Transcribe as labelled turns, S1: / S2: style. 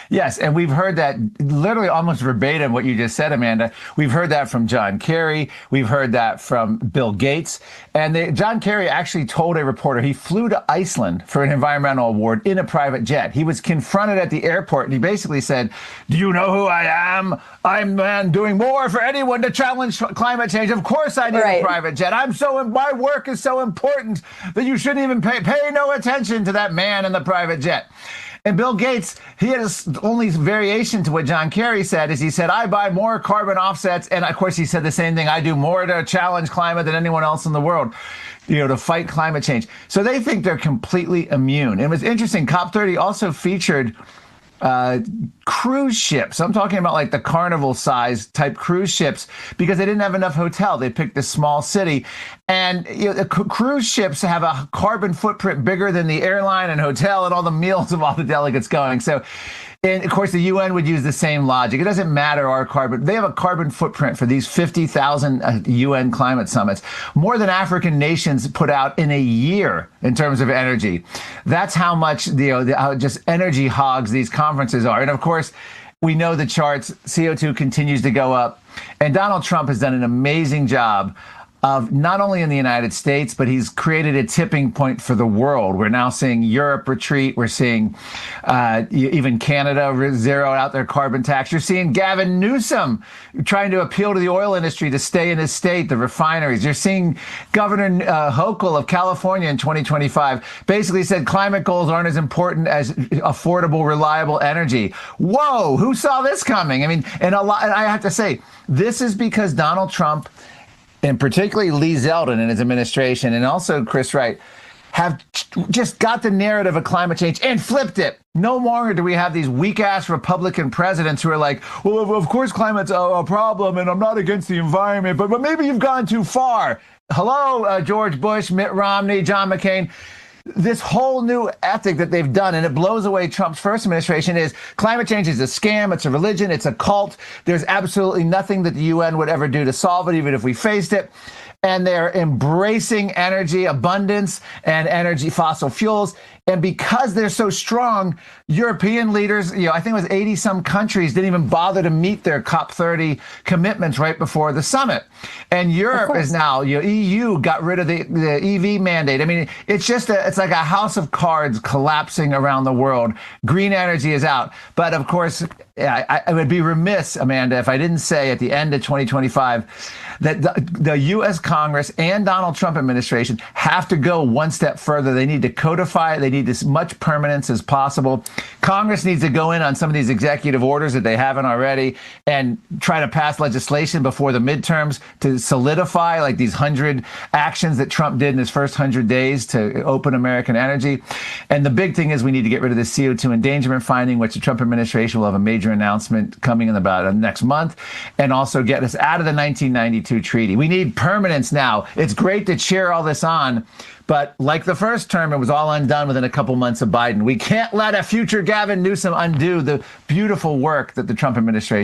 S1: Yes, and we've heard that literally almost verbatim what you just said, Amanda. We've heard that from John Kerry. We've heard that from Bill Gates. And John Kerry actually told a reporter he flew to Iceland for an environmental award in a private jet. He was confronted at the airport, and he basically said, "Do you know who I am? I'm doing more for anyone to challenge climate change. Of course I need a private jet. My work is so important that you shouldn't even pay no attention to that man in the private jet." And Bill Gates, he had his only variation to what John Kerry said is he said, "I buy more carbon offsets." And of course, he said the same thing. "I do more to challenge climate than anyone else in the world, to fight climate change." So they think they're completely immune. And it was interesting. COP30 also featured cruise ships. I'm talking about like the Carnival size type cruise ships because they didn't have enough hotel. They picked a small city, and the cruise ships have a carbon footprint bigger than the airline and hotel and all the meals of all the delegates going. So, and of course, the UN would use the same logic. It doesn't matter our carbon. They have a carbon footprint for these 50,000 UN climate summits, more than African nations put out in a year in terms of energy. That's how much how just energy hogs these conferences are. And of course, we know the charts. CO2 continues to go up. And Donald Trump has done an amazing job of not only in the United States, but he's created a tipping point for the world. We're now seeing Europe retreat. We're seeing even Canada zero out their carbon tax. You're seeing Gavin Newsom trying to appeal to the oil industry to stay in his state, the refineries. You're seeing Governor Hochul of California in 2025 basically said climate goals aren't as important as affordable, reliable energy. Whoa, who saw this coming? I mean, and I have to say, this is because Donald Trump, and particularly Lee Zeldin and his administration, and also Chris Wright, have just got the narrative of climate change and flipped it. No longer do we have these weak-ass Republican presidents who are like, well, of course climate's a problem, and I'm not against the environment, but maybe you've gone too far. Hello, George Bush, Mitt Romney, John McCain. This whole new ethic that they've done, and it blows away Trump's first administration, is climate change is a scam, it's a religion, it's a cult. There's absolutely nothing that the UN would ever do to solve it, even if we faced it. And they're embracing energy abundance and energy fossil fuels. And because they're so strong, European leaders, I think it was 80 some countries didn't even bother to meet their COP30 commitments right before the summit. And Europe is now, EU got rid of the EV mandate. I mean, it's like a house of cards collapsing around the world. Green energy is out. But of course, I would be remiss, Amanda, if I didn't say at the end of 2025 that the U.S. Congress and Donald Trump administration have to go one step further. They need to codify it. They need as much permanence as possible. Congress needs to go in on some of these executive orders that they haven't already and try to pass legislation before the midterms to solidify like these 100 actions that Trump did in his first 100 days to open American energy. And the big thing is we need to get rid of the CO2 endangerment finding, which the Trump administration will have a major announcement coming in about next month, and also get us out of the 1992 treaty. We need permanence now. It's great to cheer all this on, but like the first term, it was all undone within a couple months of Biden. We can't let a future Gavin Newsom undo the beautiful work that the Trump administration